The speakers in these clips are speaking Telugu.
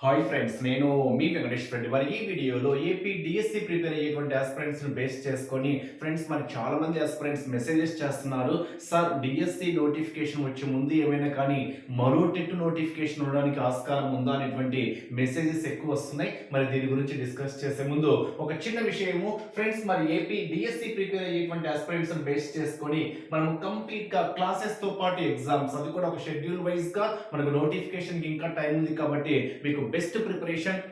హాయ్ ఫ్రెండ్స్, నేను మీ వెంకటేష్ ఫ్రెండ్. మరి ఈ వీడియోలో ఏపీ డిఎస్సి ప్రిపేర్ అయ్యేటువంటి ఆస్పిరెంట్స్ ని బేస్ చేసుకొని ఫ్రెండ్స్ మరి చాలా మంది ఆస్పిరెంట్స్ మెసేజెస్ చేస్తున్నారు. సార్, డిఎస్సి నోటిఫికేషన్ వచ్చే ముందు ఏమైనా కానీ మరో టెట్ నోటిఫికేషన్ ఉండడానికి ఆస్కారం ఉందా అనేటువంటి మెసేజెస్ ఎక్కువ వస్తున్నాయి. మరి దీని గురించి డిస్కస్ చేసే ముందు ఒక చిన్న విషయము ఫ్రెండ్స్, మరి ఏపీ డిఎస్సి ప్రిపేర్ అయ్యేటువంటి ఆస్పిరెంట్స్ ని బేస్ చేసుకొని మనం కంప్లీట్ గా క్లాసెస్ తో పాటు ఎగ్జామ్స్, అది కూడా ఒక షెడ్యూల్ వైజ్ గా మనకు నోటిఫికేషన్ కి ఇంకా టైం ఉంది కాబట్టి మీకు బెస్ట్ ప్రిపరేషన్,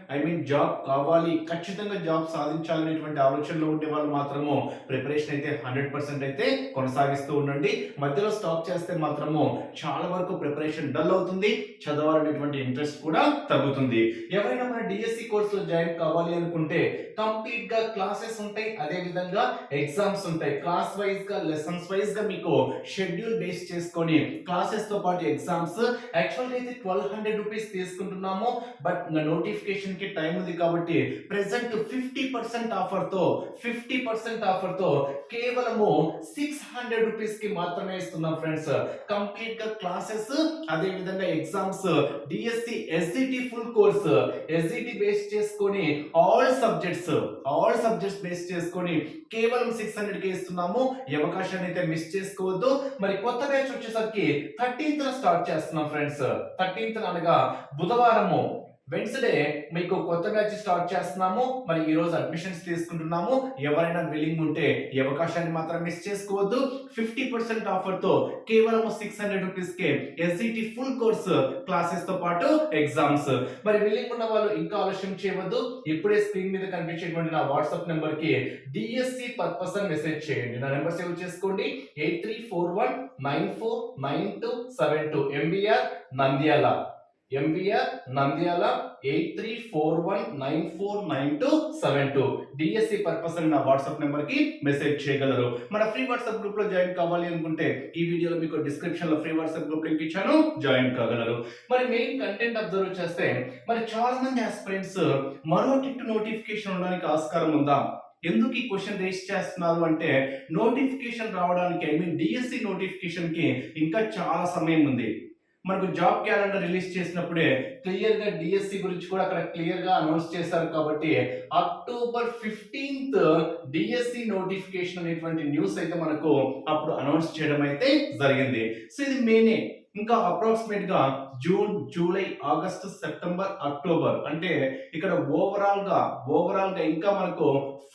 జాబ్ కావాలి, ఖచ్చితంగా జాబ్ సాధించాలనేటువంటి ఆలోచనలో ఉండే వాళ్ళు మాత్రము ప్రిపరేషన్ అయితే 100% అయితే కొనసాగిస్తూ ఉండండి. మధ్యలో స్టాప్ చేస్తే మాత్రము చాలా వరకు ప్రిపరేషన్ డల్ అవుతుంది, చదవాలనేటువంటి ఇంట్రెస్ట్ కూడా తగ్గుతుంది. ఎవరైనా మన డిఎస్సి కోర్సులో జాయిన్ కావాలి అనుకుంటే కంప్లీట్ గా క్లాసెస్ ఉంటాయి, అదే విధంగా ఎగ్జామ్స్ ఉంటాయి. క్లాస్ వైజ్ గా, లెసన్స్ వైజ్ గా మీకు షెడ్యూల్ బేస్ చేసుకొని క్లాసెస్ తో పాటు ఎగ్జామ్స్. యాక్చువల్ గా అయితే 1200 రూపీస్ తీసుకుంటున్నాము, బట్ నోటిఫికేషన్ కి టైం ఉంది కాబట్టి ప్రెసెంట్ 50% ఆఫర్ తో కేవలము 600 రూపీస్ కి మాత్రమే ఇస్తున్నాం ఫ్రెండ్స్. కంప్లీట్ గా క్లాసెస్, అదే విధంగా exams, DSC SGT full course, SGT base చేసుకొని ఆల్ సబ్జెక్ట్స్ బేస్ చేసుకొని కేవలం 600 కి ఇస్తున్నాము. ఈ అవకాశాన్ని అయితే మిస్ చేసుకోవద్దు. మరి కొత్త బ్యాచ్ వచ్చేసరికి 13th స్టార్ట్ చేస్తున్నాం ఫ్రెండ్స్. 13th అనగా బుధవారము, వెన్స్డే మీకు కొత్త బ్యాచ్ స్టార్ట్ చేస్తున్నాము. మరి ఈ రోజు అడ్మిషన్స్ తీసుకుంటున్నాము. ఎవరైనా విల్లింగ్ ఉంటే ఈ అవకాశాన్ని మాత్రం మిస్ చేసుకోవద్దు. 50% ఆఫర్ తో కేవలం 600 రూపీస్ కే ఎస్జిటి ఫుల్ కోర్స్ క్లాసెస్ తో పాటు ఎగ్జామ్స్. మరి విల్లింగ్ ఉన్న వాళ్ళు ఇంకా ఆలస్యం చేయవద్దు. ఇప్పుడే స్క్రీన్ మీద కనిపించేటువంటి నా వాట్సాప్ నెంబర్ కి డిఎస్సి పర్పస్ అని మెసేజ్ చేయండి. నా నెంబర్ సేవ్ చేసుకోండి, 8341949272. ఎంబీఆర్ నంద్యాల 8341949272. డిఎస్సి పర్పస్ అని నా వాట్సాప్ నెంబర్ కి మెసేజ్ చేయగలరు. మన ఫ్రీ వాట్సాప్ గ్రూప్ లో జాయిన్ కావాలి అనుకుంటే ఈ వీడియోలో మీకు డిస్క్రిప్షన్ లో ఫ్రీ వాట్సాప్ గ్రూప్ లింక్ ఇచ్చాను, జాయిన్ కాగలరు. మరి మెయిన్ కంటెంట్ అబ్జర్వ్ చేస్తే మరి చాలా మంది ఆస్పిరెంట్స్ మరో టిట్ నోటిఫికేషన్ ఉండడానికి ఆస్కారం ఉందా, ఎందుకు ఈ క్వశ్చన్ రేస్ చేస్తున్నారు అంటే, నోటిఫికేషన్ రావడానికి డిఎస్సి నోటిఫికేషన్ కి ఇంకా చాలా సమయం ఉంది. మనకు జాబ్ క్యాలెండర్ రిలీజ్ చేసినప్పుడే క్లియర్ గా డిఎస్సి గురించి కూడా అక్కడ క్లియర్ గా అనౌన్స్ చేశారు కాబట్టి అక్టోబర్ 15th డిఎస్సి నోటిఫికేషన్ అనేటువంటి న్యూస్ అయితే మనకు అప్పుడు అనౌన్స్ చేయడం అయితే జరిగింది. సో ఇది మేనే, ఇంకా అప్రాక్సిమేట్ గా June, July, August, September, October, అంటే ఇక్కడ ఓవరాల్ గా ఇంకా మనకు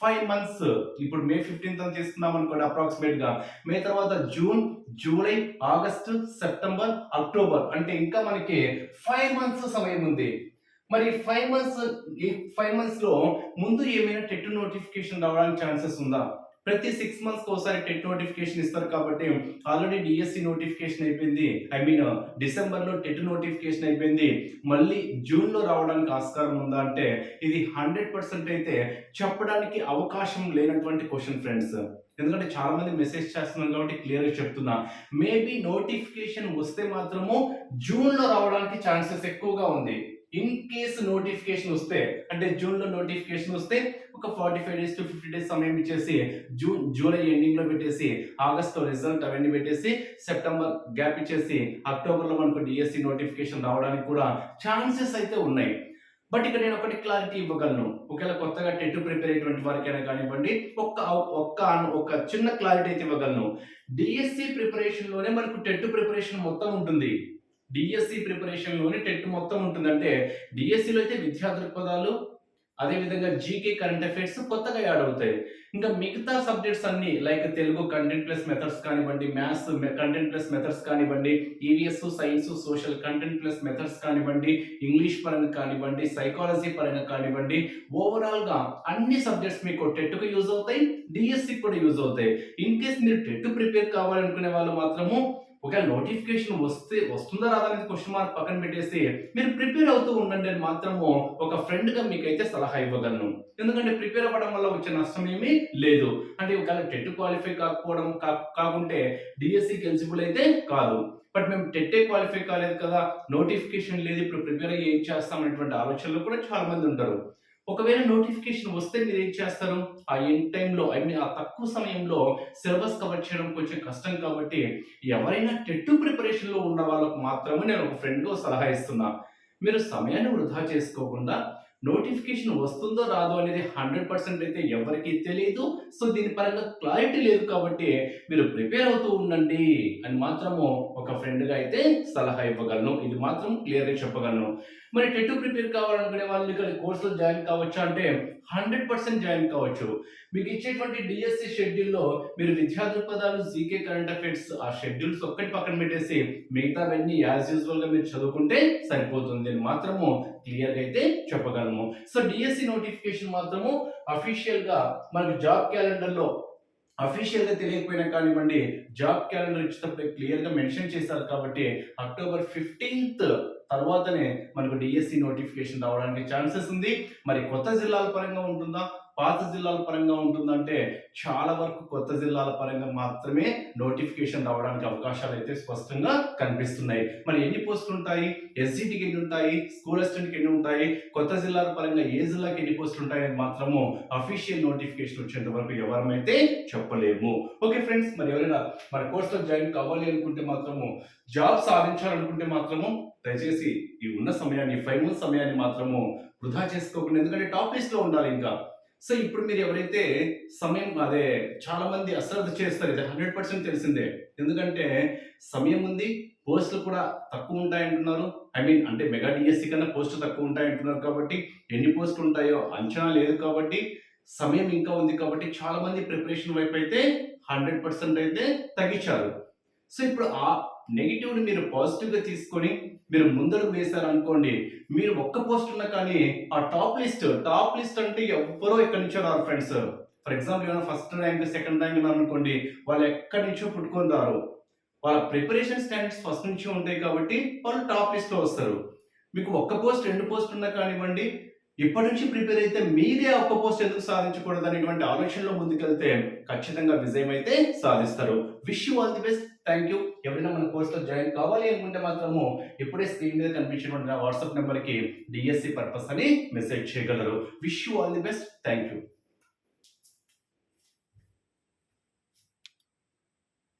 5 months. ఇప్పుడు మే 15th అని తీసుకున్నాం అనుకోండి, అప్రాక్సిమేట్ గా మే తర్వాత June, July, August, September, October, అంటే ఇంకా మనకి 5 months సమయం ఉంది. మరి ఈ 5 months లో ముందు ఏమైనా టెట్ నోటిఫికేషన్ రావడానికి ఛాన్సెస్ ఉందా? ప్రతి 6 months ఒకసారి టెట్ నోటిఫికేషన్ ఇస్తారు కాబట్టి ఆల్రెడీ డిఎస్సి నోటిఫికేషన్ అయిపోయింది, డిసెంబర్ లో టెట్ నోటిఫికేషన్ అయిపోయింది, మళ్ళీ జూన్ లో రావడానికి ఆస్కారం ఉందా అంటే ఇది 100% అయితే చెప్పడానికి అవకాశం లేనటువంటి క్వశ్చన్ ఫ్రెండ్స్. ఎందుకంటే చాలా మంది మెసేజ్ చేస్తున్నారు కాబట్టి క్లియర్ గా చెప్తున్నా, మేబీ నోటిఫికేషన్ వస్తే మాత్రము జూన్ లో రావడానికి ఛాన్సెస్ ఎక్కువగా ఉంది. ఇన్ కేస్ నోటిఫికేషన్ వస్తే, అంటే జూన్ లో నోటిఫికేషన్ వస్తే ఒక 45 days to 50 days సమయం ఇచ్చేసి జూలై ఎండింగ్ లో పెట్టేసి ఆగస్ట్ లో రిజల్ట్ అవన్నీ పెట్టేసి సెప్టెంబర్ గ్యాప్ ఇచ్చేసి అక్టోబర్ లో మనకు డిఎస్సి నోటిఫికేషన్ రావడానికి కూడా ఛాన్సెస్ అయితే ఉన్నాయి. బట్ ఇక్కడ నేను ఒకటి క్లారిటీ ఇవ్వగలను, ఒకవేళ కొత్తగా టెట్ ప్రిపేర్ అయ్యేటువంటి వారికైనా కానివ్వండి, ఒక చిన్న క్లారిటీ అయితే ఇవ్వగలను. డిఎస్సి ప్రిపరేషన్ లోనే మనకు టెట్ ప్రిపరేషన్ మొత్తం ఉంటుంది. డిఎస్సి ప్రిపరేషన్ లోనే టెట్ మొత్తం ఉంటుంది. అంటే డిఎస్సిలో అయితే విద్యా దృక్పథాలు, అదే విధంగా జీకే, కరెంట్ అఫైర్స్ కొత్తగా యాడ్ అవుతాయి. ఇంకా మిగతా సబ్జెక్ట్స్ అన్ని like Telugu content plus methods కానివ్వండి, మ్యాథ్స్ కంటెంట్ ప్లస్ మెథడ్స్ కానివ్వండి, EVS, science, social content plus methods కానివ్వండి, ఇంగ్లీష్ పరంగా కానివ్వండి, సైకాలజీ పరంగా కానివ్వండి, ఓవరాల్ గా అన్ని సబ్జెక్ట్స్ మీకు టెట్ కు యూజ్ అవుతాయి, డిఎస్సి కూడా యూజ్ అవుతాయి. ఇన్ కేస్ మీరు టెట్ ప్రిపేర్ కావాలనుకునే వాళ్ళు మాత్రము ఒకవేళ నోటిఫికేషన్ వస్తుందా రాదా అనేది క్వశ్చన్ మార్క్ పక్కన పెట్టేసి మీరు ప్రిపేర్ అవుతూ ఉండండి అని మాత్రము ఒక ఫ్రెండ్ గా మీకైతే సలహా ఇవ్వగలను. ఎందుకంటే ప్రిపేర్ అవ్వడం వల్ల వచ్చే నష్టం ఏమీ లేదు. అంటే ఒకవేళ టెట్ క్వాలిఫై కాకుంటే డిఎస్సికి ఎలిజిబుల్ అయితే కాదు. బట్ మేము టెట్టే క్వాలిఫై కాలేదు కదా, నోటిఫికేషన్ లేదు, ఇప్పుడు ప్రిపేర్ అయ్యి ఏం చేస్తాం అనేటువంటి ఆలోచనలు కూడా చాలా మంది ఉంటారు. ఒకవేళ నోటిఫికేషన్ వస్తే మీరు ఏం చేస్తారు, ఆ ఎండ్ టైంలో ఆ తక్కువ సమయంలో సిలబస్ కవర్ చేయడం కొంచెం కష్టం కాబట్టి ఎవరైనా టెట్ ప్రిపరేషన్ లో ఉన్న వాళ్ళకు మాత్రమే నేను ఒక ఫ్రెండ్ గా సలహా ఇస్తున్నా. మీరు సమయాన్ని వృధా చేసుకోకుండా నోటిఫికేషన్ వస్తుందో రాదో అనేది 100% అయితే ఎవరికీ తెలీదు. సో దీని పరంగా క్లారిటీ లేదు కాబట్టి మీరు ప్రిపేర్ అవుతూ ఉండండి అని మాత్రము ఒక ఫ్రెండ్‌గా అయితే సలహా ఇవ్వగలను. ఇది మాత్రం క్లియర్‌గా చెప్పగలను. మరి టెట్ ప్రిపేర్ కావాలనుకునే వాళ్ళు ఇక్కడ కోర్సులో జాయిన్ కావచ్చా అంటే 100% జాయిన్ కావచ్చు. మీకు ఇచ్చేటువంటి డిఎస్సి షెడ్యూల్‌లో మీరు విద్యా దృక్పథాలు, జీకే, కరెంట్ అఫైర్స్ ఆ షెడ్యూల్స్ ఒక్కటి పక్కన పెట్టేసి మిగతావన్నీ యాజ్ యూజువల్‌గా మీరు చదువుకుంటే సరిపోతుంది అని మాత్రము క్లియర్‌గా అయితే చెప్పగలము. సో డిఎస్సి నోటిఫికేషన్ మాత్రము అఫీషియల్‌గా మనకు జాబ్ క్యాలెండర్‌లో అఫీషియల్‌గా తెలియకపోయినా కానివ్వండి, జాబ్ క్యాలెండర్ ఇచ్చేటప్పుడే క్లియర్‌గా మెన్షన్ చేశారు కాబట్టి అక్టోబర్ 15థ్ తర్వాతనే మనకు డిఎస్సి నోటిఫికేషన్ రావడానికి ఛాన్సెస్ ఉంది. మరి కొత్త జిల్లాల పరంగా ఉంటుందా? పాత జిల్లాల పరంగా ఉంటుందంటే చాలా వరకు కొత్త జిల్లాల పరంగా మాత్రమే నోటిఫికేషన్ రావడానికి అవకాశాలు అయితే స్పష్టంగా కనిపిస్తున్నాయి. మరి ఎన్ని పోస్టులు ఉంటాయి? ఎస్జిటికి ఎన్ని ఉంటాయి? స్కూల్ అసిస్టెంట్‌కి ఎన్ని ఉంటాయి? కొత్త జిల్లాల పరంగా ఏ జిల్లాకి ఎన్ని పోస్టులు ఉంటాయని మాత్రము అఫీషియల్ నోటిఫికేషన్ వచ్చేంత వరకు ఎవరమైతే చెప్పలేము. ఓకే ఫ్రెండ్స్, మరి ఎవరైనా మన కోర్సులో జాయిన్ కావాలి అనుకుంటే మాత్రము, జాబ్ సాధించాలనుకుంటే మాత్రము దయచేసి ఈ ఉన్న సమయాన్ని 5 మంత్స్ సమయాన్ని మాత్రము వృధా చేసుకోకుండా, ఎందుకంటే టాప్ లిస్ట్ లో ఉండాలి ఇంకా. సో ఇప్పుడు మీరు ఎవరైతే సమయం అదే చాలా మంది అశ్రద్ధ చేస్తారు, ఇది 100% తెలిసిందే. ఎందుకంటే సమయం ఉంది, పోస్టులు కూడా తక్కువ ఉంటాయంటున్నారు. అంటే మెగా డిఎస్సి కన్నా పోస్టులు తక్కువ ఉంటాయంటున్నారు కాబట్టి ఎన్ని పోస్టులు ఉంటాయో అంచనా లేదు కాబట్టి సమయం ఇంకా ఉంది కాబట్టి చాలా మంది ప్రిపరేషన్ వైపు అయితే 100% అయితే తగ్గించారు. సో ఇప్పుడు ఆ నెగిటివ్‌ని మీరు పాజిటివ్‌గా తీసుకొని మీరు ముందడుగు వేశారనుకోండి, మీరు ఒక్క పోస్ట్ ఉన్నా కానీ ఆ టాప్ లిస్ట్ అంటే ఎవ్వరో ఎక్కడి నుంచో రారు ఫ్రెండ్స్. ఫర్ ఎగ్జాంపుల్ ఏమైనా ఫస్ట్ ర్యాంక్, సెకండ్ ర్యాంక్ ఉన్నారనుకోండి, వాళ్ళు ఎక్కడి నుంచో పుట్టుకొని రారు. వాళ్ళ ప్రిపరేషన్ స్టాండర్డ్స్ ఫస్ట్ నుంచి ఉంటాయి కాబట్టి వాళ్ళు టాప్ లిస్ట్‌లో వస్తారు. మీకు ఒక్క పోస్ట్, 2 పోస్ట్ ఉన్నా కానివ్వండి, ఇప్పటి నుంచి ప్రిపేర్ అయితే మీరే ఆ ఒక్క పోస్ట్ ఎందుకు సాధించకూడదు అనేటువంటి ఆలోచనలో ముందుకెళ్తే ఖచ్చితంగా విజయం అయితే సాధిస్తారు. Wish you all the best. Thank you. ఎవరైనా మన కోర్సులో జాయిన్ కావాలి అనుకుంటే మాత్రము ఇప్పుడే స్క్రీన్ మీద కనిపించినటువంటి నా వాట్సాప్ నెంబర్‌కి డిఎస్సి పర్పస్ అని మెసేజ్ చేయగలరు. Wish you all the best. Thank you.